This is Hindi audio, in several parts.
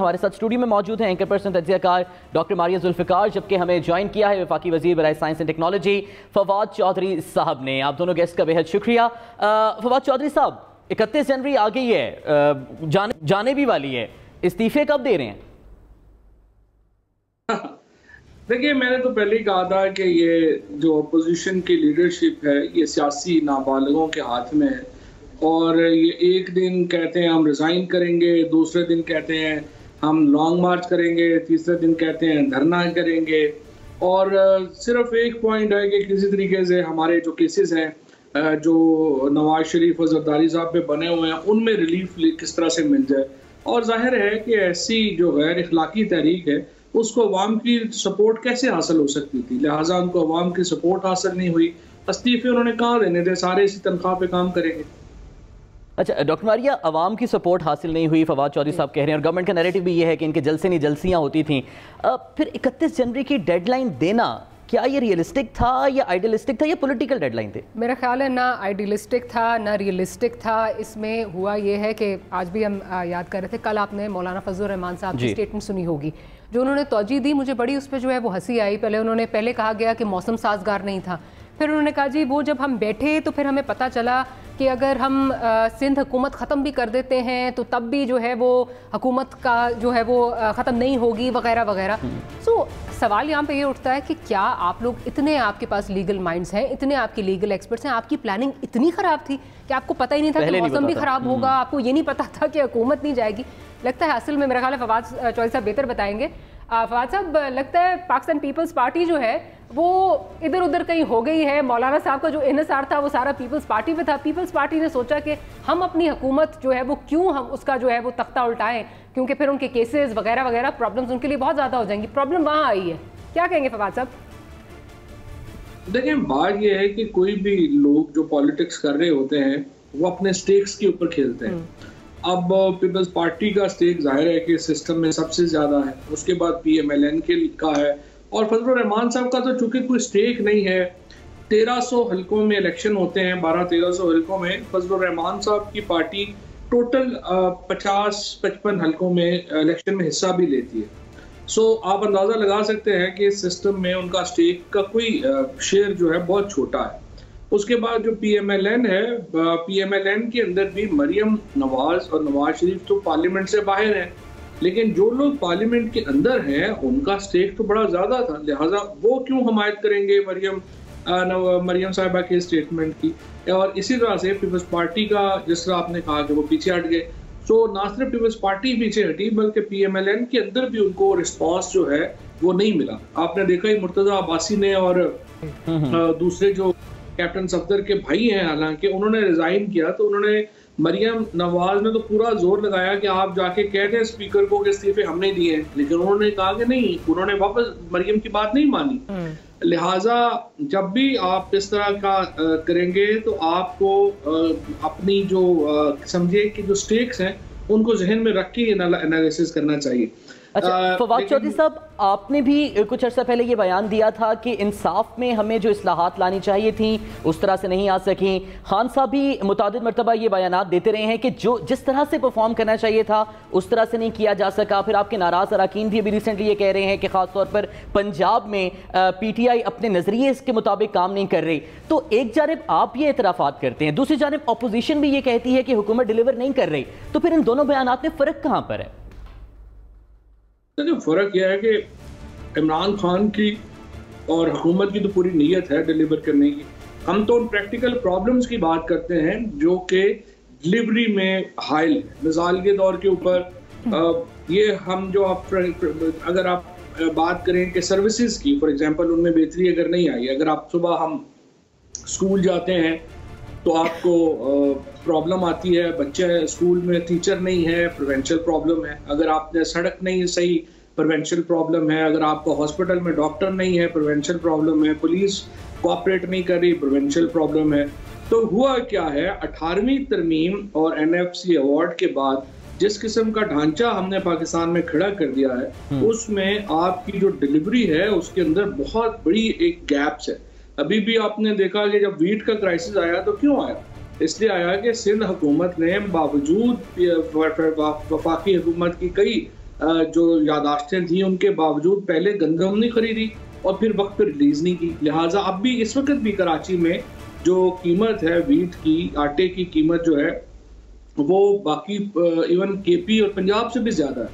हमारे साथ स्टूडियो में मौजूद हैं एंकर पर्सन तज्ज़ियाकार डॉक्टर मारिया जुल्फ़िकार, जबकि हमें ज्वाइन किया है वफाकी वज़ीर बराए science and technology Fawad Chaudhry साहब ने। आप दोनों गेस्ट का बेहद शुक्रिया। फवाद चौधरी साहब, 31 जनवरी आ गई है, जाने भी वाली है, इस्तीफे कब दे रहे हैं? देखिए, मैंने तो पहले ही कहा था कि ये जो अपोजिशन की लीडरशिप है ये सियासी नाबालिगों के हाथ में है, और ये एक दिन कहते हैं हम रिज़ाइन करेंगे, दूसरे दिन कहते हैं हम लॉन्ग मार्च करेंगे, तीसरे दिन कहते हैं धरना करेंगे। और सिर्फ एक पॉइंट है कि किसी तरीके से हमारे जो केसेस हैं जो नवाज शरीफ और जरदारी साहब पे बने हुए हैं उनमें रिलीफ किस तरह से मिल जाए। और जाहिर है कि ऐसी जो गैर इखलाकी तहरीक है उसको अवाम की सपोर्ट कैसे हासिल हो सकती थी, लिहाजा उनको अवाम की सपोर्ट हासिल नहीं हुई। इस्तीफे उन्होंने कहाँ देने थे, सारे इसी तनख्वाह पे काम करेंगे। अच्छा डॉक्टर मारिया, अवाम की सपोर्ट हासिल नहीं हुई, फवाद चौधरी साहब कह रहे हैं, और गवर्नमेंट का नैरेटिव भी ये है कि इनके जलसे नहीं जलसियाँ होती थी। फिर 31 जनवरी की डेडलाइन देना, क्या ये रियलिस्टिक था या आइडियलिस्टिक था या पॉलिटिकल डेडलाइन थे? मेरा ख्याल है ना आइडियलिस्टिक था ना रियलिस्टिक था। इसमें हुआ ये है कि आज भी हम याद कर रहे थे, कल आपने मौलाना फजल रहमान साहब की स्टेटमेंट सुनी होगी, जो उन्होंने तौजीह दी, मुझे बड़ी उस पर जो है वो हंसी आई। पहले कहा गया कि मौसम साजगार नहीं था, फिर उन्होंने कहा जी वो जब हम बैठे तो फिर हमें पता चला कि अगर हम सिंध हुकूमत ख़त्म भी कर देते हैं तो तब भी जो है वो हुकूमत का जो है वो ख़त्म नहीं होगी वगैरह वगैरह। सो सवाल यहाँ पे ये उठता है कि क्या आप लोग इतने, आपके पास लीगल माइंड्स हैं, इतने आपके लीगल एक्सपर्ट्स हैं, आपकी प्लानिंग इतनी ख़राब थी कि आपको पता ही नहीं था कि मौसम भी ख़राब होगा, आपको ये नहीं पता था कि हुकूमत नहीं जाएगी? लगता है असल में मेरा ख्याल है फवाद चौधरी साहब बेहतर बताएंगे। फवाद साहब, लगता है पाकिस्तान पीपल्स पार्टी जो है वो इधर उधर कहीं हो गई है। मौलाना साहब का जो इन्हिसार था वो सारा पीपल्स पार्टी पे था। पीपल्स पार्टी ने सोचा कि हम अपनी हुकूमत जो है वो क्यों हम उसका जो है वो तख्ता उल्टाएं, क्योंकि फिर उनके केसेस वगैरह वगैरह प्रॉब्लम्स उनके लिए बहुत ज़्यादा हो जाएंगी। प्रॉब्लम वहाँ आई है, क्या कहेंगे फवाद साहब? देखिए, बात यह है कि कोई भी लोग जो पॉलिटिक्स कर रहे होते हैं वो अपने स्टेक्स के ऊपर खेलते हैं। अब पीपल्स पार्टी का स्टेक जाहिर है कि सिस्टम में सबसे ज्यादा है, उसके बाद PMLN का है, और फजल रहमान साहब का तो चूंकि कोई स्टेक नहीं है। 1300 हलकों में इलेक्शन होते हैं, 1200-1300 हलकों में फजल रहमान साहब की पार्टी टोटल 50-55 हलकों में इलेक्शन में हिस्सा भी लेती है। सो आप अंदाजा लगा सकते हैं कि इस सिस्टम में उनका स्टेक का कोई शेयर जो है बहुत छोटा है। उसके बाद जो PMLN है, PMLN के अंदर भी मरियम नवाज और नवाज शरीफ तो पार्लियामेंट से बाहर हैं, लेकिन जो लोग पार्लियामेंट के अंदर हैं उनका स्टेक तो बड़ा ज्यादा था, लिहाजा वो क्यों हमायत करेंगे मरियम साहिबा के स्टेटमेंट की। और इसी तरह से पीपल्स पार्टी का, जिस तरह आपने कहा कि वो पीछे हट गए, तो ना सिर्फ पीपल्स पार्टी पीछे हटी बल्कि PMLN के अंदर भी उनको रिस्पॉन्स जो है वो नहीं मिला। आपने देखा ही मुर्तजा अब्बासी ने और दूसरे जो कैप्टन सफदर के भाई हैं, हालांकि उन्होंने रिजाइन किया, तो उन्होंने मरियम नवाज ने तो पूरा जोर लगाया कि आप जाके कह दें स्पीकर को कि इस्तीफे हमने दिए हैं, लेकिन उन्होंने कहा कि नहीं, उन्होंने वापस मरियम की बात नहीं मानी। लिहाजा जब भी आप इस तरह का करेंगे तो आपको अपनी जो समझिए कि जो स्टेक्स हैं उनको जहन में रख के एनालिसिस करना चाहिए। अच्छा फवाद चौधरी साहब, आपने भी कुछ अर्सा पहले ये बयान दिया था कि इंसाफ में हमें जो इस्लाहात लानी चाहिए थी उस तरह से नहीं आ सकी। खान साहब भी मुतादिद मरतबा ये बयानात देते रहे हैं कि जो जिस तरह से परफॉर्म करना चाहिए था उस तरह से नहीं किया जा सका। फिर आपके नाराज़ अरकान भी अभी रिसेंटली ये कह रहे हैं कि ख़ासतौर पर पंजाब में PTI अपने नज़रिए के मुताबिक काम नहीं कर रही। तो एक जानिब आप ये एतराफ़ात करते हैं, दूसरी जानिब अपोजिशन भी ये कहती है कि हुकूमत डिलीवर नहीं कर रही, तो फिर इन दोनों बयानात में फ़र्क कहाँ पर है? देखिए, फ़र्क यह है कि इमरान खान की और हुकूमत की तो पूरी नीयत है डिलीवर करने की। हम तो उन प्रैक्टिकल प्रॉब्लम्स की बात करते हैं जो कि डिलीवरी में हाइल, मिसाल के तौर के ऊपर ये हम जो अगर आप बात करें कि सर्विसेज की, फॉर एग्जांपल उनमें बेहतरी अगर नहीं आई, अगर आप सुबह हम स्कूल जाते हैं तो आपको प्रॉब्लम आती है, बच्चे स्कूल में टीचर नहीं है, प्रोवेंशियल प्रॉब्लम है। अगर आपने सड़क नहीं सही, प्रोवेंशियल प्रॉब्लम है। अगर आपको हॉस्पिटल में डॉक्टर नहीं है, प्रोवेंशियल प्रॉब्लम है। पुलिस कोऑपरेट नहीं कर रही, प्रोवेंशियल प्रॉब्लम है। तो हुआ क्या है, 18वीं तरमीम और NFC अवार्ड के बाद जिस किस्म का ढांचा हमने पाकिस्तान में खड़ा कर दिया है, उसमें आपकी जो डिलीवरी है उसके अंदर बहुत बड़ी एक गैप्स है। अभी भी आपने देखा कि जब वीट का क्राइसिस आया तो क्यों आया, इसलिए आया कि सिंध हुकूमत ने बावजूद वफाकी हुकूमत की कई जो यादाश्तें थी उनके बावजूद पहले गंदम नहीं खरीदी और फिर वक्त पर रिलीज नहीं की। लिहाजा अब भी इस वक्त भी कराची में जो कीमत है वीट की, आटे की कीमत जो है वो बाकी इवन केपी और पंजाब से भी ज़्यादा है।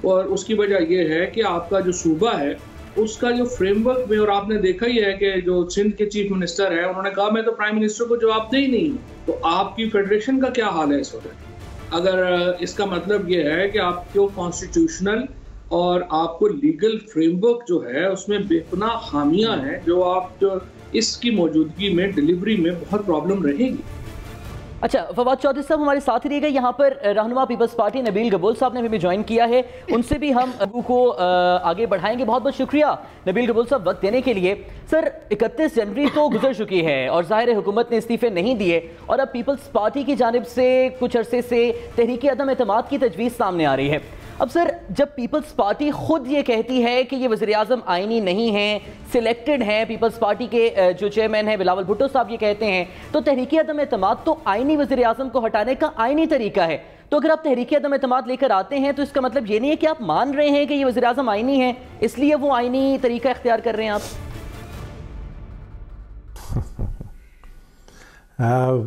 और उसकी वजह यह है कि आपका जो सूबा है उसका जो फ्रेमवर्क में, और आपने देखा ही है कि जो सिंध के चीफ मिनिस्टर है उन्होंने कहा मैं तो प्राइम मिनिस्टर को जवाब दे ही नहीं हूँ। तो आपकी फेडरेशन का क्या हाल है इस वक्त? अगर इसका मतलब ये है कि आपको कॉन्स्टिट्यूशनल और आपको लीगल फ्रेमवर्क जो है उसमें बेपनाह खामियां हैं जो आप इसकी मौजूदगी में डिलीवरी में बहुत प्रॉब्लम रहेगी। अच्छा, फवाद चौधरी साहब हमारे साथ ही रहेगा। यहाँ पर रहनुमा पीपल्स पार्टी नबील गबोल साहब ने भी ज्वाइन किया है, उनसे भी हम को आगे बढ़ाएंगे। बहुत बहुत शुक्रिया नबील गबोल साहब वक्त देने के लिए। सर, 31 जनवरी तो गुजर चुकी है और ज़ाहिर है हुकूमत ने इस्तीफे नहीं दिए और अब पीपल्स पार्टी की जानिब से कुछ अरसे से तहरीक अदम एतमाद की तजवीज़ सामने आ रही है। अब सर, जब पीपल्स पार्टी खुद ये कहती है कि ये वज़ीर आज़म आइनी नहीं हैं, सिलेक्टेड हैं, पीपल्स पार्टी के जो चेयरमैन हैं बिलावल भुट्टो साहब ये कहते हैं, तो तहरीक अदम एतमाद तो आइनी वज़ीर आज़म को हटाने का आइनी तरीका है। तो अगर आप तहरीक अदम एतमाद लेकर आते हैं तो इसका मतलब ये नहीं है कि आप मान रहे हैं कि ये वज़ीर आज़म आइनी है इसलिए वो आइनी तरीका इख्तियार कर रहे हैं आप।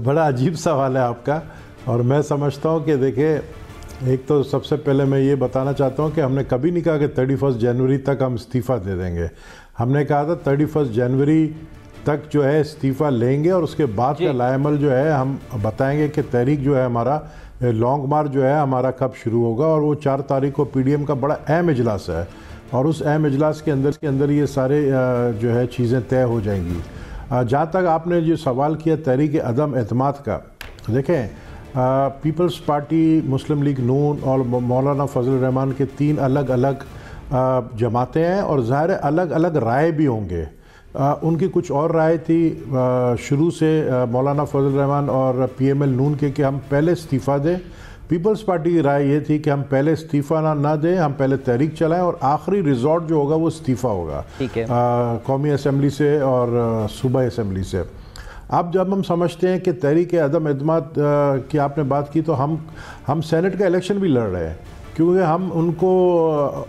बड़ा अजीब सवाल है आपका, और मैं समझता हूँ कि देखिए, एक तो सबसे पहले मैं ये बताना चाहता हूँ कि हमने कभी नहीं कहा कि 31 जनवरी तक हम इस्तीफ़ा दे देंगे। हमने कहा था 31 जनवरी तक जो है इस्तीफ़ा लेंगे और उसके बाद का लाएमल जो है हम बताएंगे कि तहरीक जो है हमारा लॉन्ग मार्च जो है हमारा कब शुरू होगा। और वो 4 तारीख को पीडीएम का बड़ा अहम इजलास है और उस अहम इजलास के अंदर ये सारे जो है चीज़ें तय हो जाएंगी। जहाँ तक आपने जो सवाल किया तहरीक अदम एतमाद का, देखें पीपल्स पार्टी, मुस्लिम लीग नून और मौलाना फजल रहमान के 3 अलग अलग जमातें हैं और ज़ाहिर है अलग अलग राय भी होंगे। उनकी कुछ और राय थी शुरू से मौलाना फजल रहमान और पीएमएल नून के कि हम पहले इस्तीफ़ा दें। पीपल्स पार्टी की राय ये थी कि हम पहले इस्तीफ़ा ना दें, हम पहले तहरीक चलाएं और आखिरी रिजॉर्ट जो होगा वो इस्तीफ़ा होगा, ठीक है, कौमी असम्बली से और सूबाई असम्बली से। अब जब हम समझते हैं कि तहरीक अदम एतमाद की आपने बात की, तो हम सेनेट का इलेक्शन भी लड़ रहे हैं क्योंकि हम उनको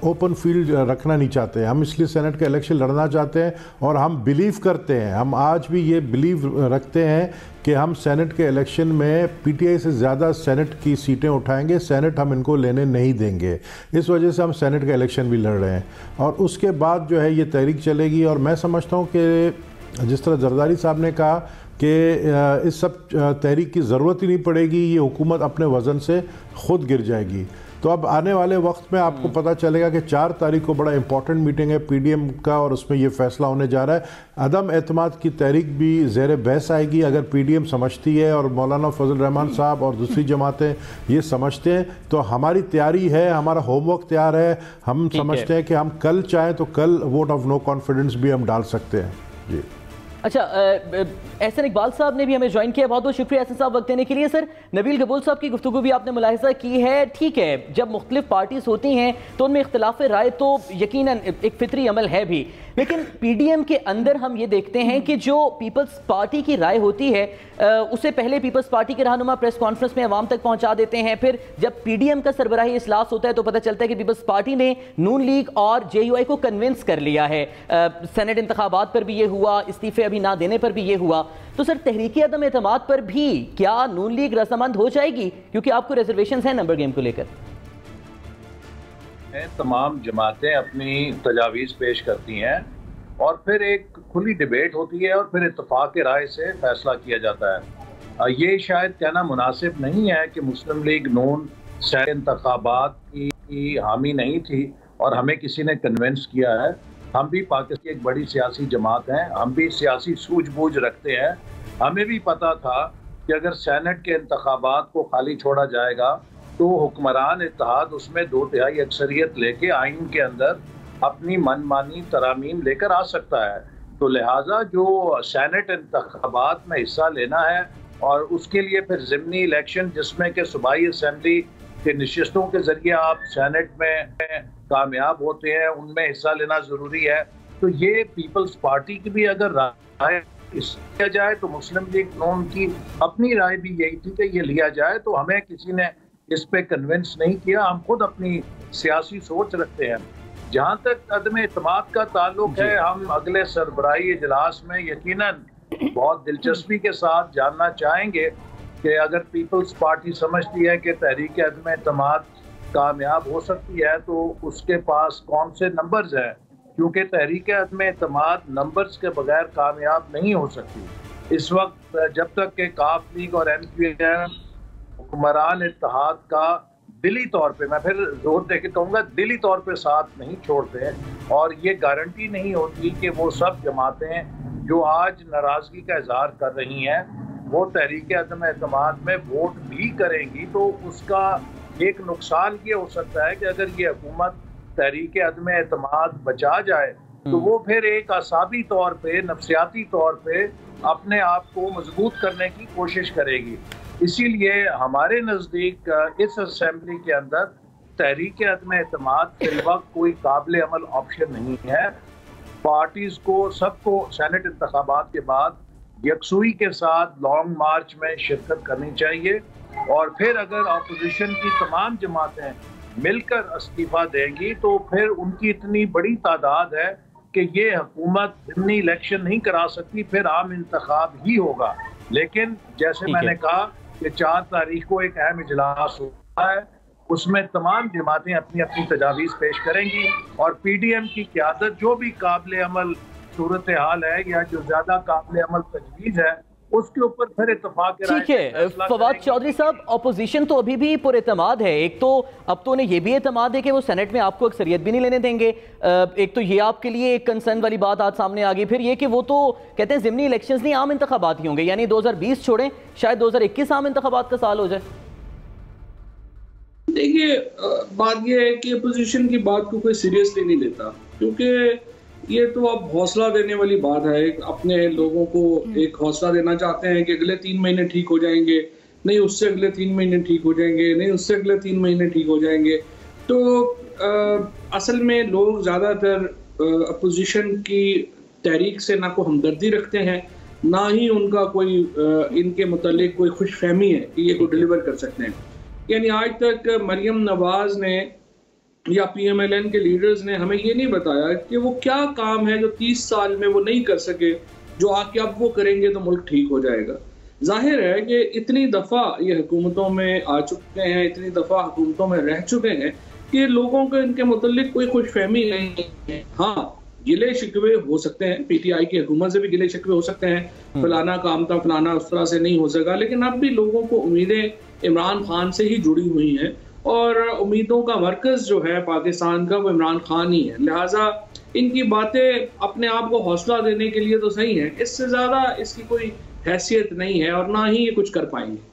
ओपन फील्ड रखना नहीं चाहते। हम इसलिए सेनेट का इलेक्शन लड़ना चाहते हैं और हम बिलीव करते हैं, हम आज भी ये बिलीव रखते हैं कि हम सेनेट के इलेक्शन में पीटीआई से ज़्यादा सेनेट की सीटें उठाएंगे, सेनेट हम इनको लेने नहीं देंगे। इस वजह से हम सेनेट का इलेक्शन भी लड़ रहे हैं और उसके बाद जो है ये तहरीक चलेगी। और मैं समझता हूँ कि जिस तरह जरदारी साहब ने कहा कि इस सब तहरीक की ज़रूरत ही नहीं पड़ेगी, ये हुकूमत अपने वज़न से ख़ुद गिर जाएगी। तो अब आने वाले वक्त में आपको पता चलेगा कि 4 तारीख को बड़ा इंपॉर्टेंट मीटिंग है पीडीएम का और उसमें ये फैसला होने जा रहा है। अदम एतमाद की तहरीक भी ज़ेर बहस आएगी अगर पीडीएम समझती है और मौलाना फजल रहमान साहब और दूसरी जमातें ये समझते हैं। तो हमारी तैयारी है, हमारा होमवर्क तैयार है। हम समझते हैं कि हम कल चाहें तो कल वोट ऑफ नो कॉन्फिडेंस भी हम डाल सकते हैं। जी अच्छा, एहसन इकबाल साहब ने भी हमें ज्वाइन किया, बहुत बहुत शुक्रिया एहसन साहब वक्त देने के लिए। सर, नबील गबोल साहब की गुफ्तगू भी आपने मुलाहिजा की है। ठीक है, जब मुख्तलिफ पार्टीज होती हैं तो उनमें इख्तिलाफ राय तो यकीनन एक फितरी अमल है भी, लेकिन पीडीएम के अंदर हम ये देखते हैं कि जो पीपल्स पार्टी की राय होती है उसे पहले पीपल्स पार्टी के रहनुमा प्रेस कॉन्फ्रेंस में अवाम तक पहुंचा देते हैं, फिर जब पीडीएम का सरबराही इजलास होता है तो पता चलता है कि पीपल्स पार्टी ने नून लीग और जेयूआई को कन्विंस कर लिया है। सेनेट इंतखाबात पर भी ये हुआ, इस्तीफे अभी ना देने पर भी ये हुआ। तो सर, तहरीक अदम एतमाद पर भी क्या नून लीग रजामंद हो जाएगी, क्योंकि आपको रिजर्वेशंस हैं नंबर गेम को लेकर? तमाम जमातें अपनी तजावीज़ पेश करती हैं और फिर एक खुली डिबेट होती है और फिर इत्तफाक के राय से फैसला किया जाता है। ये शायद कहना मुनासिब नहीं है कि मुस्लिम लीग नून सेनेट इंतखाबात की हामी नहीं थी और हमें किसी ने कन्विंस किया है। हम भी पाकिस्तान की एक बड़ी सियासी जमात हैं, हम भी सियासी सूझबूझ रखते हैं। हमें भी पता था कि अगर सेनेट के इंतखाबात को खाली छोड़ा जाएगा तो हुक्मरान इत्तेहाद उसमें 2/3 अक्सरियत लेके आइन के अंदर अपनी मनमानी तरामीम लेकर आ सकता है। तो लिहाजा जो सेनेट इंतखाबात में हिस्सा लेना है और उसके लिए फिर ज़िमनी इलेक्शन जिसमें कि सूबाई असम्बली के नशिस्तों के ज़रिए आप सेनेट में कामयाब होते हैं, उनमें हिस्सा लेना ज़रूरी है। तो ये पीपल्स पार्टी की भी अगर राय किया जाए तो मुस्लिम लीग नून की अपनी राय भी यही थी कि ये लिया जाए। तो हमें किसी ने इस पे कन्विंस नहीं किया। हम खुद अपनी सियासी सोच रखते हैं। जहाँ तक अदम एतमाद का ताल्लुक है, हम अगले सरबराही इजलास में यकीनन बहुत दिलचस्पी के साथ जानना चाहेंगे कि अगर पीपल्स पार्टी समझती है कि तहरीक अदम एतमाद कामयाब हो सकती है तो उसके पास कौन से नंबर्स हैं, क्योंकि तहरीक अदम एतमाद नंबर्स के बगैर कामयाब नहीं हो सकती। इस वक्त जब तक कि काफ लीग और MQM हुक्मरान इत्तेहाद का दिली तौर पे, मैं फिर जोर दे के कहूँगा, दिली तौर पे साथ नहीं छोड़ते हैं और ये गारंटी नहीं होती कि वो सब जमातें जो आज नाराज़गी का इजहार कर रही हैं वो तहरीक अदम एतमाद में वोट भी करेंगी, तो उसका एक नुकसान ये हो सकता है कि अगर ये हुकूमत तहरीक अदम एतमाद बचा जाए तो वो फिर एक असाबी तौर पे, नफसियाती तौर पे अपने आप को मजबूत करने की कोशिश करेगी। इसीलिए हमारे नज़दीक इस असेंबली के अंदर तहरीक अदम एतमाद फिल वक्त कोई काबिल अमल ऑप्शन नहीं है। पार्टीज़ को सबको सेनेट इंतखाबात के बाद यकसुई के साथ लॉन्ग मार्च में शिरकत करनी चाहिए और फिर अगर अपोजिशन की तमाम जमातें मिलकर इस्तीफा देंगी तो फिर उनकी इतनी बड़ी तादाद है कि ये हुकूमत ज़िमनी इलेक्शन नहीं करा सकती, फिर आम इंतखाब ही होगा। लेकिन जैसे मैंने कहा कि 4 तारीख को एक अहम इजलास होता है, उसमें तमाम जमातें अपनी अपनी तजावीज़ पेश करेंगी और PDM की क़यादत जो भी काबिल अमल सूरत हाल है या जो ज़्यादा काबिल अमल तजवीज़ है उसके ऊपर फिर इत्तेफाक। ठीक है फवाद चौधरी साहब, अपोजिशन तो अभी भी पुरएतमाद है। एक तो अब तो उन्हें यह भी एतमाद है कि वो सेनेट में आपको अक्सरियत भी नहीं लेने देंगे। एक तो ये आपके लिए एक कंसर्न वाली बात आज सामने आ गई। फिर ये कि वो तो कहते हैं ज़िमनी इलेक्शंस नहीं, आम इंतखाबात ही होंगे, यानी 2020 छोड़ें, शायद 2021 आम इंतखाबात का साल हो जाए। देखिए बात यह है कि अपोजिशन की बात को कोई सीरियसली नहीं लेता, क्योंकि ये तो अब हौसला देने वाली बात है। अपने लोगों को एक हौसला देना चाहते हैं कि अगले 3 महीने ठीक हो जाएंगे, नहीं उससे अगले 3 महीने ठीक हो जाएंगे, नहीं उससे अगले 3 महीने ठीक हो जाएंगे। तो असल में लोग ज़्यादातर अपोजिशन की तहरीक से ना कोई हमदर्दी रखते हैं, ना ही उनका कोई इनके मुतालिक कोई खुशफहमी है कि ये को डिलीवर कर सकते हैं। यानी आज तक मरियम नवाज ने या PMLN के लीडर्स ने हमें ये नहीं बताया कि वो क्या काम है जो 30 साल में वो नहीं कर सके, जो आके अब वो करेंगे तो मुल्क ठीक हो जाएगा। जाहिर है कि इतनी दफ़ा ये हुकूमतों में आ चुके हैं, इतनी दफ़ा हुकूमतों में रह चुके हैं कि लोगों को इनके मुतालिक कोई खुशफहमी नहीं है। हाँ, गिले शिकवे हो सकते हैं, PTI की हुकूमत से भी गिले शिकवे हो सकते हैं, फलाना काम था फलाना उस तरह से नहीं हो सका, लेकिन अब भी लोगों को उम्मीदें इमरान खान से ही जुड़ी हुई हैं और उम्मीदों का मरकज़ जो है पाकिस्तान का वो इमरान खान ही है। लिहाजा इनकी बातें अपने आप को हौसला देने के लिए तो सही है, इससे ज़्यादा इसकी कोई हैसियत नहीं है और ना ही ये कुछ कर पाएंगे।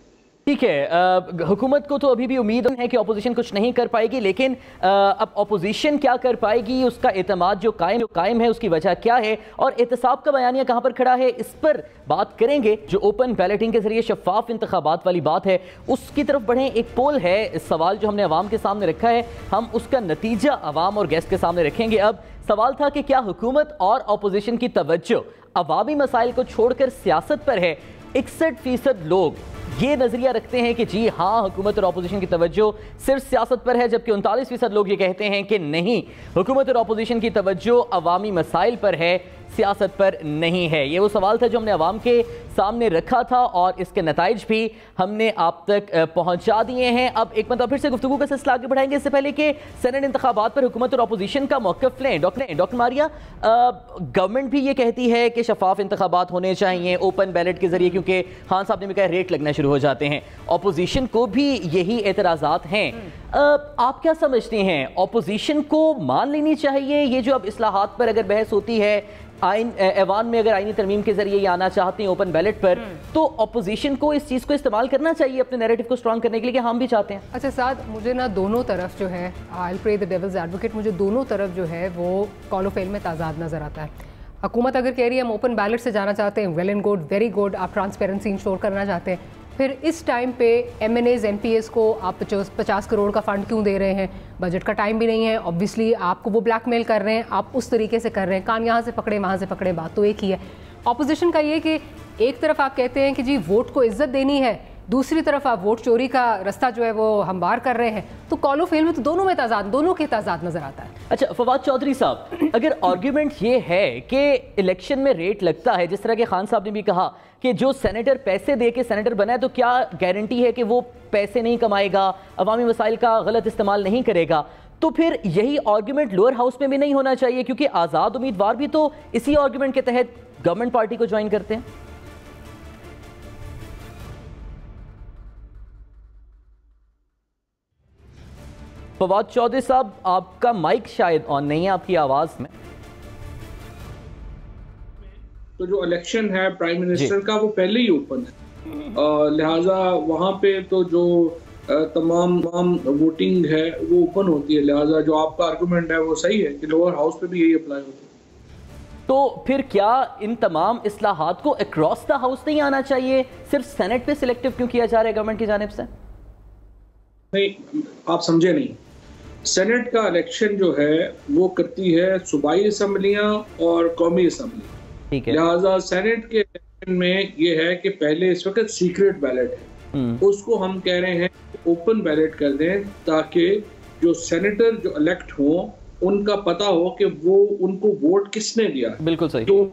ठीक है, हुकूमत को तो अभी भी उम्मीद है कि अपोजिशन कुछ नहीं कर पाएगी, लेकिन अब अपोजिशन क्या कर पाएगी, उसका एतमाद जो कायम है उसकी वजह क्या है और एहतसाब का बयानिया कहाँ पर खड़ा है, इस पर बात करेंगे। जो ओपन बैलेटिंग के जरिए शफाफ इंतखाबात वाली बात है उसकी तरफ बढ़ें। एक पोल है, इस सवाल जो हमने अवाम के सामने रखा है, हम उसका नतीजा अवाम और गेस्ट के सामने रखेंगे। अब सवाल था कि क्या हुकूमत और अपोजिशन की तवज्जो अवामी मसाइल को छोड़कर सियासत पर है। 61% लोग ये नजरिया रखते हैं कि जी हाँ, हुकूमत और अपोजिशन की तवज्जो सिर्फ सियासत पर है, जबकि 39% लोग ये कहते हैं कि नहीं, हुकूमत और अपोजिशन की तवज्जो अवामी मसाइल पर है, सियासत पर नहीं है। ये वो सवाल था जो हमने अवाम के सामने रखा था और इसके नताइज भी हमने आप तक पहुंचा दिए हैं। अब एक मतलब फिर से गुफ्तगू का सिलसिला आगे बढ़ाएंगे, इससे पहले कि सेनेट इंतखाबात पर हुकूमत और अपोजिशन का मौक़िफ़ लें। डॉक्टर मारिया, गवर्नमेंट भी ये कहती है कि शफाफ इंतखाबात होने चाहिए ओपन बैलेट के जरिए, क्योंकि खान साहब ने भी कहा रेट लगना शुरू हो जाते हैं। अपोजिशन को भी यही एतराज़ात हैं। आप क्या समझते हैं, अपोजिशन को मान लेनी चाहिए ये जो अब इस्लाहात पर अगर बहस होती है, आइन ऐवान में अगर आईनी तरमीम के जरिए ये आना चाहते हैं ओपन बैलेट पर, तो अपोजिशन को इस चीज़ को इस्तेमाल करना चाहिए अपने नैरेटिव को स्ट्रॉन्ग करने के लिए कि हम भी चाहते हैं? अच्छा साद, मुझे ना दोनों तरफ जो है, I play the devil's advocate, मुझे दोनों तरफ जो है वो कॉल ऑफ फेल में ताज़ाद नज़र आता है। हुकूमत अगर कह रही है हम ओपन बैलेट से जाना चाहते हैं, well and good, very good, आप ट्रांसपेरेंसी इंश्योर करना चाहते हैं, फिर इस टाइम पे MNAs MPs को आप 50 करोड़ का फ़ंड क्यों दे रहे हैं? बजट का टाइम भी नहीं है, ऑब्वियसली आपको वो ब्लैकमेल कर रहे हैं, आप उस तरीके से कर रहे हैं, कान यहाँ से पकड़े वहाँ से पकड़े, बात तो एक ही है। अपोजिशन का ये कि एक तरफ आप कहते हैं कि जी वोट को इज्जत देनी है, दूसरी तरफ आप वोट चोरी का रास्ता जो है वो हमवार कर रहे हैं, तो कॉलो फेल में तो दोनों में तजाद, दोनों के तजाद नजर आता है। अच्छा फवाद चौधरी साहब, अगर आर्ग्यूमेंट ये है कि इलेक्शन में रेट लगता है, जिस तरह के खान साहब ने भी कहा कि जो सेनेटर पैसे दे के सेनेटर बना है, तो क्या गारंटी है कि वो पैसे नहीं कमाएगा, अवामी वसाइल का गलत इस्तेमाल नहीं करेगा? तो फिर यही आर्ग्यूमेंट लोअर हाउस में भी नहीं होना चाहिए, क्योंकि आज़ाद उम्मीदवार भी तो इसी आर्ग्यूमेंट के तहत गवर्नमेंट पार्टी को ज्वाइन करते हैं। फवाद चौधरी साहब, आपका माइक शायद ऑन नहीं है, आपकी आवाज में। तो जो इलेक्शन है प्राइम मिनिस्टर का वो पहले ही ओपन है, लिहाजा वहां पे तो जो तमाम वोटिंग है वो ओपन होती है, लिहाजा जो आपका आर्गुमेंट है वो सही है कि लोअर हाउस पे भी यही अप्लाई होती है। तो फिर क्या इन तमाम इस्लाहात को अक्रॉस द हाउस नहीं आना चाहिए, सिर्फ सेनेट पे सिलेक्टिव क्यों किया जा रहा है गवर्नमेंट की जानिब से? नहीं, आप समझे नहीं। सेनेट का इलेक्शन जो है वो करती है सूबाई असम्बलियां और कौमी असम्बली, ठीक है। लिहाजा सेनेट के इलेक्शन में ये है कि पहले इस वक्त सीक्रेट बैलेट है, उसको हम कह रहे हैं ओपन बैलेट कर दें, ताकि जो सेनेटर जो इलेक्ट हों उनका पता हो कि वो उनको वोट किसने दिया। बिल्कुल सही। तो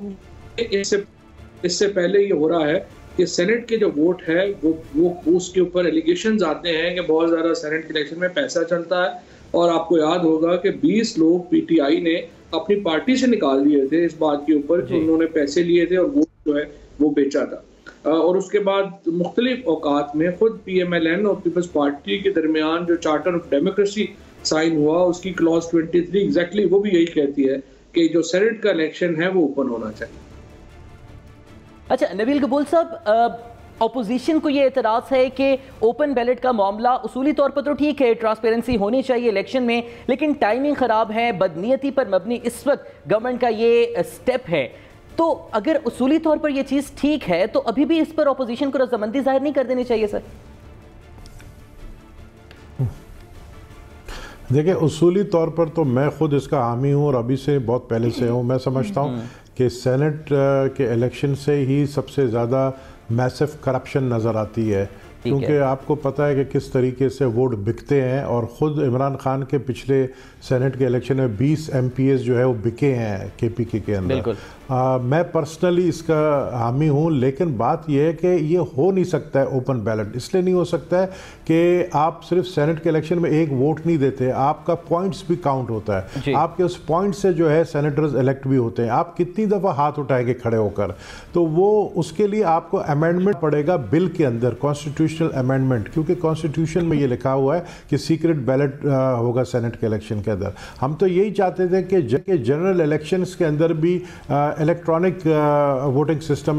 इससे पहले ये हो रहा है कि सेनेट के जो वोट है वो उसके ऊपर एलिगेशंस आते हैं कि बहुत ज़्यादा सेनेट के इलेक्शन में पैसा चलता है, और आपको याद होगा कि 20 लोग पीटीआई ने अपनी पार्टी से निकाल दिए थे इस बात के ऊपर कि उन्होंने पैसे लिए थे और वोट जो है वो बेचा था। और उसके बाद मुख्तलिफ औकात में खुद PMLN और पीपल्स पार्टी के दरमियान जो चार्टर ऑफ डेमोक्रेसी साइन हुआ, उसकी क्लॉज 23 एग्जैक्टली वो भी यही कहती है कि जो सेनेट का इलेक्शन है वो ओपन होना चाहिए। अच्छा नबील कबूल साहब, ऑपोजिशन को ये एतराज़ है कि ओपन बैलेट का मामला उसूली तौर पर तो ठीक है, ट्रांसपेरेंसी होनी चाहिए इलेक्शन में, लेकिन टाइमिंग ख़राब है, बदनीयती पर मबनी इस वक्त गवर्नमेंट का ये स्टेप है। तो अगर उसूली तौर पर यह चीज़ ठीक है तो अभी भी इस पर ऑपोजिशन को रजामंदी जाहिर नहीं कर देनी चाहिए सर? देखिए, उसूली तौर पर तो मैं खुद इसका हामी हूँ और अभी से बहुत पहले से हूँ। मैं समझता हूँ कि सेनेट के इलेक्शन से ही सबसे ज़्यादा मैसिव करप्शन नज़र आती है, क्योंकि आपको पता है कि किस तरीके से वोट बिकते हैं, और ख़ुद इमरान खान के पिछले सेनेट के इलेक्शन में 20 MPs जो है वो बिके हैं KPK के अंदर। मैं पर्सनली इसका हामी हूँ, लेकिन बात यह है कि ये हो नहीं सकता है ओपन बैलेट। इसलिए नहीं हो सकता है कि आप सिर्फ सेनेट के इलेक्शन में एक वोट नहीं देते, आपका पॉइंट्स भी काउंट होता है, आपके उस पॉइंट से जो है सेनेटर्स इलेक्ट भी होते हैं। आप कितनी दफ़ा हाथ उठाएंगे खड़े होकर, तो वो उसके लिए आपको अमेंडमेंट पड़ेगा बिल के अंदर, कॉन्स्टिट्यूशनल अमेंडमेंट, क्योंकि कॉन्स्टिट्यूशन में ये लिखा हुआ है कि सीक्रेट बैलेट होगा सेनेट के इलेक्शन के अंदर। हम तो यही चाहते थे कि जनरल इलेक्शंस के अंदर भी इलेक्ट्रॉनिक वोटिंग सिस्टम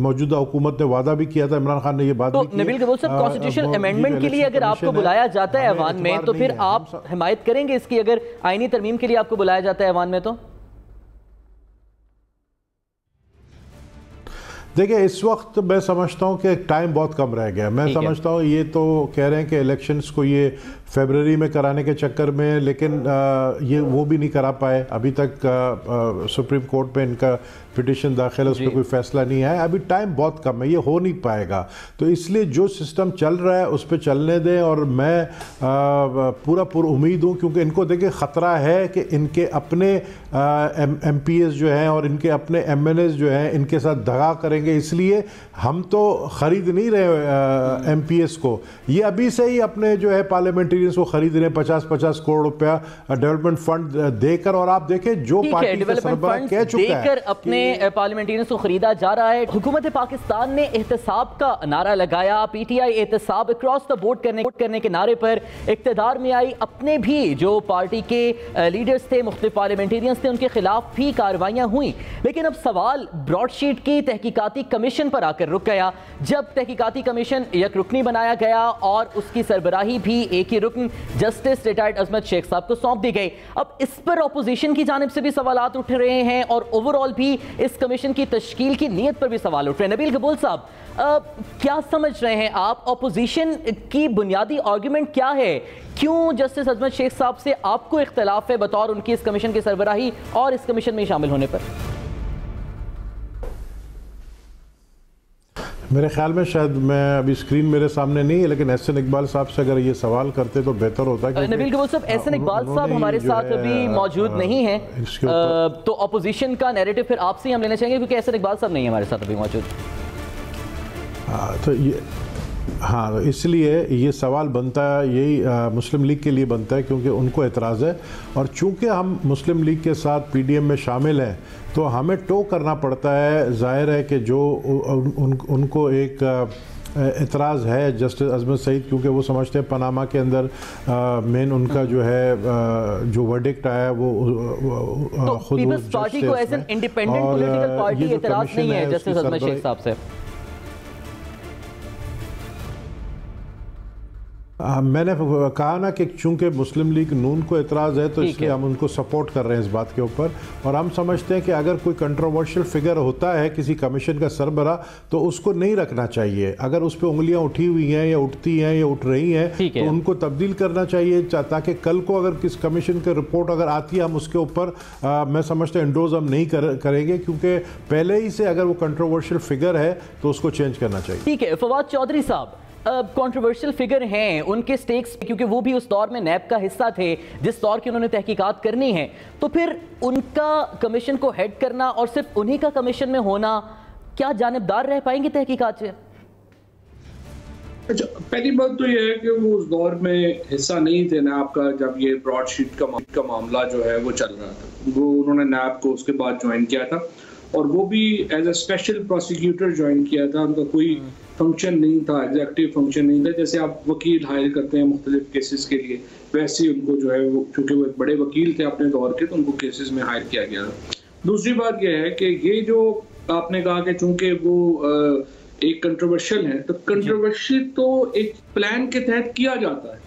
मौजूदा हुकूमत ने वादा भी किया था, इमरान खान ने ये बात तो नबील कबूल साहब, कॉन्स्टिट्यूशनल अमेंडमेंट के लिए अगर आपको बुलाया जाता है ऐवान में, तो फिर आप हिमायत करेंगे इसकी? अगर आईनी तरमीम के लिए आपको बुलाया जाता है ऐवान में तो देखिए, इस वक्त मैं समझता हूँ कि टाइम बहुत कम रह गया। मैं समझता हूँ ये तो कह रहे हैं कि इलेक्शंस को ये फरवरी में कराने के चक्कर में, लेकिन ये वो भी नहीं करा पाए अभी तक। सुप्रीम कोर्ट पे इनका पिटिशन दाखिल है, उस पर कोई फैसला नहीं आया। अभी टाइम बहुत कम है, ये हो नहीं पाएगा। तो इसलिए जो सिस्टम चल रहा है उस पर चलने दें, और मैं पूरा उम्मीद हूँ, क्योंकि इनको देखिए ख़तरा है कि इनके अपने MPs जो हैं और इनके अपने MNAs जो हैं इनके साथ दगा करेंगे। इसलिए हम तो ख़रीद नहीं रहे MPs को, ये अभी से ही अपने जो है पार्लियामेंटेरियंस को खरीद रहे हैं 50-50 करोड़ रुपया डेवलपमेंट फंड देकर। और आप देखें जो पार्टी का सरबराह कह चुका है अपने पार्लियामेंटेरियंस को खरीदा जा रहा है। हुकूमत पाकिस्तान ने एहतसाब का नारा लगाया, PTI एहतसाब अक्रॉस द बोर्ड करने के नारे पर इक़्तिदार में आई। अपने भी जो पार्टी के लीडर्स थे, मुख्तलिफ पार्लियामेंटेरियंस थे, उनके खिलाफ भी कार्रवाइयां हुई। लेकिन अब सवाल ब्रॉडशीट की तहकीकाती कमीशन पर आकर रुक गया। जब तहकीकाती कमीशन एक रुकनी बनाया गया और उसकी सरबराही भी एक ही रुकन जस्टिस रिटायर्ड अजमत शेख साहब को सौंप दी गई। अब इस पर अपोजिशन की जानिब से भी सवालात उठ रहे हैं और ओवरऑल भी इस कमीशन की तश्कील की नीयत पर भी सवाल उठ रहे हैं। नबील कबूल साहब, क्या समझ रहे हैं आप, अपोजिशन की बुनियादी आर्गुमेंट क्या है? क्यों जस्टिस अजमत शेख साहब से आपको इख्तलाफ है बतौर उनकी इस कमीशन की सरबराही और इस कमीशन में शामिल होने पर? मेरे ख्याल में शायद, मैं अभी स्क्रीन मेरे सामने नहीं है, लेकिन एहसन इकबाल साहब से अगर ये सवाल करते तो बेहतर होता। नबील कबूल साहब, एहसन इकबाल साहब हमारे साथ अभी मौजूद नहीं है, तो अपोजिशन का नैरेटिव फिर आपसे ही हम लेना चाहेंगे, क्योंकि एहसन इकबाल साहब नहीं है हमारे साथ अभी मौजूद। तो ये, हाँ, इसलिए ये सवाल बनता है, यही मुस्लिम लीग के लिए बनता है, क्योंकि उनको एतराज़ है, और चूंकि हम मुस्लिम लीग के साथ पीडीएम में शामिल हैं तो हमें टो करना पड़ता है। जाहिर है कि जो उनको एक एतराज़ है जस्टिस अजमत सईद, क्योंकि वो समझते हैं पनामा के अंदर मेन उनका जो है जो वर्डिक्ट आया वो खुद पीपल्स पार्टी को as an independent political party एतराज़ नहीं है जस्टिस अजमत शेख साहब से। मैंने कहा ना कि चूंकि मुस्लिम लीग नून को एतराज़ है तो इसलिए हम उनको सपोर्ट कर रहे हैं इस बात के ऊपर, और हम समझते हैं कि अगर कोई कंट्रोवर्शियल फिगर होता है किसी कमीशन का सरबरा तो उसको नहीं रखना चाहिए। अगर उस पर उंगलियां उठी हुई हैं या उठती हैं या उठ रही हैं तो उनको तब्दील करना चाहिए, ताकि कल को अगर किस कमीशन की रिपोर्ट अगर आती है हम उसके ऊपर मैं समझते हैं एंडोज हम नहीं करेंगे, क्योंकि पहले ही से अगर वो कंट्रोवर्शियल फिगर है तो उसको चेंज करना चाहिए। ठीक है, फवाद चौधरी साहब, कंट्रोवर्शियल फिगर हैं, उनके स्टेक्स, क्योंकि वो भी उस दौर में नैब का हिस्सा थे जिस दौर की उन्होंने तहकीकात करनी है, तो फिर उनका कमीशन को हेड करना और सिर्फ उन्हीं का कमीशन में होना, क्या जानिबदार रह पाएंगे तहकीकात से? अच्छा, पहली बात तो ये है कि वो उस दौर में हिस्सा नहीं थे नैब का जब ये ब्रॉडशीट का मामला जो है वो चल रहा था। वो उन्होंने नैब को उसके बाद ज्वाइन किया था, और वो भी as a special prosecutor join किया था। उनका कोई फंक्शन नहीं था, एग्जीक्यूटिव फंक्शन नहीं था। जैसे आप वकील हायर करते हैं मुख्तलिफ केसेस के लिए, वैसे ही उनको जो है वो, चूँकि वो एक बड़े वकील थे अपने दौर के, तो उनको केसेस में हायर किया गया था। दूसरी बात यह है कि ये जो आपने कहा कि चूँकि वो एक कंट्रोवर्शियल है, तो कंट्रोवर्शियल तो एक प्लान के तहत किया जाता है।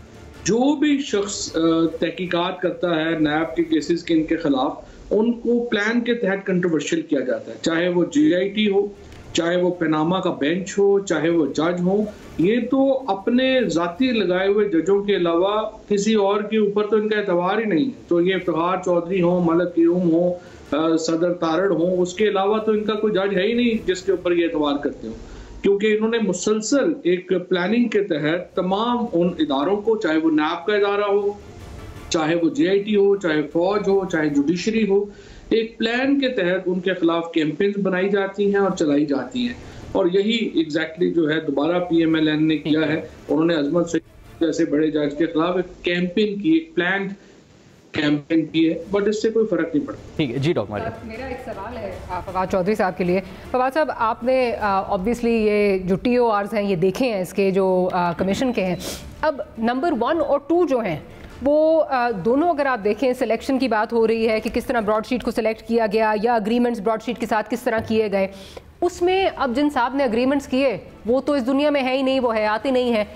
जो भी शख्स तहकीकात करता है नैब के केसेस के इनके खिलाफ, उनको प्लान के तहत कंट्रोवर्शियल किया जाता है, चाहे वो GIT हो, चाहे वो पनामा का बेंच हो, चाहे वो जज हो। ये तो अपने जाती लगाए हुए जजों के अलावा किसी और के ऊपर तो इनका एतबार ही नहीं है। तो ये इफ्तिखार चौधरी हो, मलक यूम हो, सदर तारड़ हो, उसके अलावा तो इनका कोई जज है ही नहीं जिसके ऊपर ये एतबार करते हो, क्योंकि इन्होंने मुसलसल एक प्लानिंग के तहत तमाम उन इदारों को, चाहे वो नैब का इदारा हो, चाहे वो GIT हो, चाहे फौज हो, चाहे जुडिशरी हो, एक प्लान के तहत उनके खिलाफ कैंपेन्स बनाई जाती हैं और चलाई जाती हैं। और यही एग्जैक्टली जो है दोबारा PMLN ने किया है। उन्होंने अजमत सईद जैसे बड़े जज के खिलाफ एक कैंपेन की, एक प्लान कैंपेन की है, बट इससे कोई फर्क नहीं पड़ता। ठीक है जी डॉक्टर, मेरा एक सवाल है फवाद चौधरी साहब के लिए। फवाद साहब, आपने ऑब्वियसली ये जो TORs हैं ये देखे हैं, इसके जो कमीशन के हैं। अब नंबर 1 और 2 जो हैं वो दोनों अगर आप देखें, सिलेक्शन की बात हो रही है कि किस तरह ब्रॉडशीट को सिलेक्ट किया गया या अग्रीमेंट्स ब्रॉडशीट के साथ किस तरह किए गए, उसमें अब जिन साहब ने अग्रीमेंट्स किए वो तो इस दुनिया में है ही नहीं, वो हयात ही नहीं है।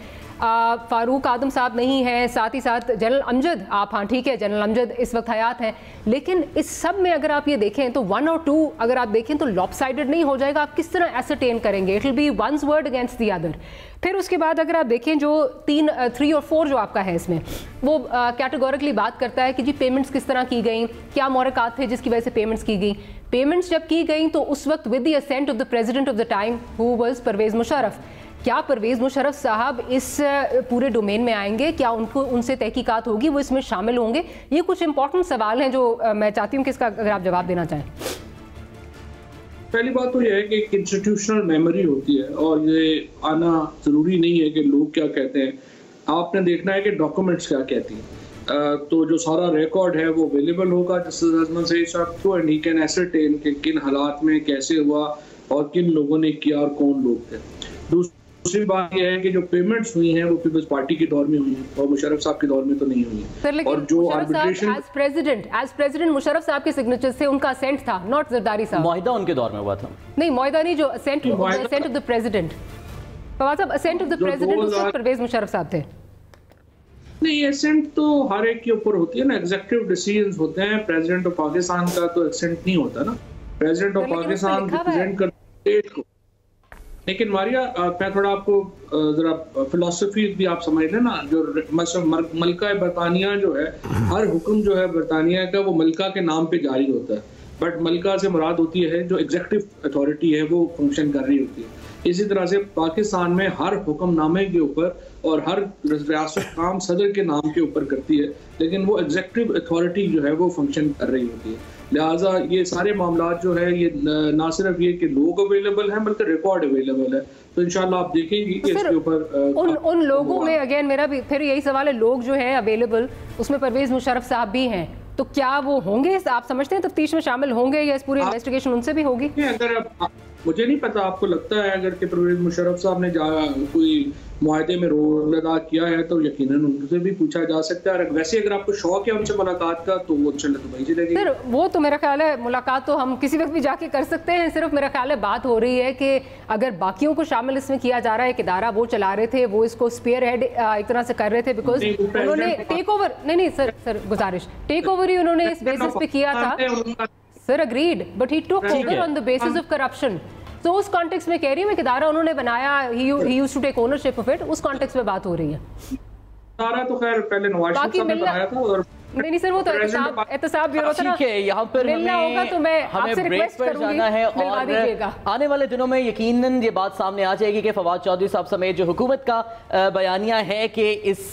फारूक आदम साहब नहीं है, साथ ही साथ जनरल अमजद, आप हाँ ठीक है जनरल अमजद इस वक्त हयात हैं, लेकिन इस सब में अगर आप ये देखें तो 1 और 2 अगर आप देखें तो लॉपसाइडेड नहीं हो जाएगा? आप किस तरह एसरटेन करेंगे? It will be one's word against the other. फिर उसके बाद अगर आप देखें जो 3 और 4 जो आपका है इसमें, वो कैटेगोरिकली बात करता है कि जी पेमेंट्स किस तरह की गई, क्या मोरक़ात थे जिसकी वजह से पेमेंट्स की गई। पेमेंट्स जब की गई तो उस वक्त with the assent of the president of the time who was Pervez Musharraf. क्या परवेज़ मुशर्रफ साहब इस पूरे डोमेन में आएंगे? क्या उनको उनसे तहकीकात होगी, वो इसमें शामिल होंगे? ये कुछ इंपॉर्टेंट सवाल हैं जो मैं चाहती हूँ कि इसका अगर आप जवाब देना चाहें। पहली बात तो यह है कि एक इंस्टीट्यूशनल मेमोरी होती है और ये आना जरूरी नहीं है कि लोग क्या कहते हैं, आपने देखना है कि डॉक्यूमेंट्स क्या कहती हैं। तो जो सारा रिकॉर्ड है वो अवेलेबल होगा जस्टिस अजमत सईद साहब को, एंड ही कैन एसरटेन कि किन हालात में कैसे हुआ और किन लोगों ने किया और कौन लोग थे। दूसरी बात यह है कि जो पेमेंट्स हुई हैं वो पीपल्स पार्टी के दौर में हुई हैं और मुशर्रफ साहब के दौर में तो नहीं हुई हैं। और जो आर्बिट्रेशन एज प्रेसिडेंट मुशर्रफ साहब के सिग्नेचर से उनका असेंट था, नॉट जरदारी साहब। मुआहिदा उनके दौर में हुआ था। नहीं, मुआहिदा नहीं, जो assent of the president, Fawad sahab assent of the president उस वक्त परवेज़ मुशर्रफ साहब थे। नहीं, एसेंट तो हर एक के ऊपर होती है ना, एग्जीक्यूटिव डिसीजंस होते हैं। प्रेसिडेंट ऑफ पाकिस्तान का तो एसेंट नहीं होता ना, प्रेसिडेंट ऑफ पाकिस्तान रिप्रेजेंट करते स्टेट को। लेकिन मारिया, मैं थोड़ा आपको जरा फिलोसफी भी आप समझ लें ना, जो मलका बरतानिया जो है, हर हुक्म जो है बरतानिया का वो मलका के नाम पे जारी होता है। बट मलका से मुराद होती है जो एग्जीक्यूटिव अथॉरिटी है वो फंक्शन कर रही होती है। इसी तरह से पाकिस्तान में हर हुक्मनामे के ऊपर और हर रियासत काम सदर के नाम के ऊपर करती है, लेकिन वो एग्जीक्यूटिव अथॉरिटी जो है वो फंक्शन कर रही होती है। लिहाजा ये सारे मामला जो है ये ना सिर्फ ये कि लोग अवेलेबल हैं बल्कि रिकॉर्ड अवेलेबल है। तो इंशाल्लाह आप देखेंगे कि इसके ऊपर उन लोगों में अगेन मेरा भी फिर यही सवाल है, लोग जो है अवेलेबल उसमें परवेज मुशर्रफ साहब भी हैं, तो क्या वो होंगे, आप समझते हैं तफ्तीश में शामिल होंगे या इस पूरी इन्वेस्टिगेशन उनसे भी होगी? अगर मुझे नहीं पता, आपको लगता है अगर कि परवेज मुशर्रफ साहब ने कोई मुआहदे में रोल अदा किया है तो यकीनन उनसे भी पूछा जा सकता है। वैसे अगर आपको शौक है उनसे मुलाकात का तो वो चले तो भाई चलेगी। सर वो तो मेरा ख्याल है मुलाकात तो हम किसी वक्त भी जाके कर सकते हैं, सिर्फ मेरा ख्याल है बात हो रही है कि अगर बाकियों को शामिल इसमें किया जा रहा है, एक इदारा वो चला रहे थे, वो इसको स्पेयर हेड एक तरह से कर रहे थे, बिकॉज उन्होंने टेक ओवर नहीं सर गुजारिश टेक ओवर ही उन्होंने इस बेसिस पे किया था। Sir agreed, but he took over on the basis of corruption. तो उस कॉन्टेक्स्ट में कह रही हूँ मैं, इदारा उन्होंने बनाया, he used to take ownership of it, उस कॉन्टेक्स्ट में बात हो रही है। सारा तो खैर पहले नवाज शरीफ साहब ने बनाया था और नहीं सर वो तो एहतसाब ब्यूरो था ना। ठीक है, यहाँ पर मिलना होगा तो मैं आपसे रिक्वेस्ट करूंगी, जाना है और आने वाले दिनों में यकीनन ये बात सामने आ जाएगी कि फवाद चौधरी साहब समेत जो हुकूमत का बयानिया है कि इस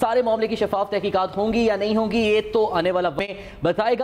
सारे मामले की शफाफ तहकीकात होंगी या नहीं होंगी, ये तो आने वाला वक्त बताएगा।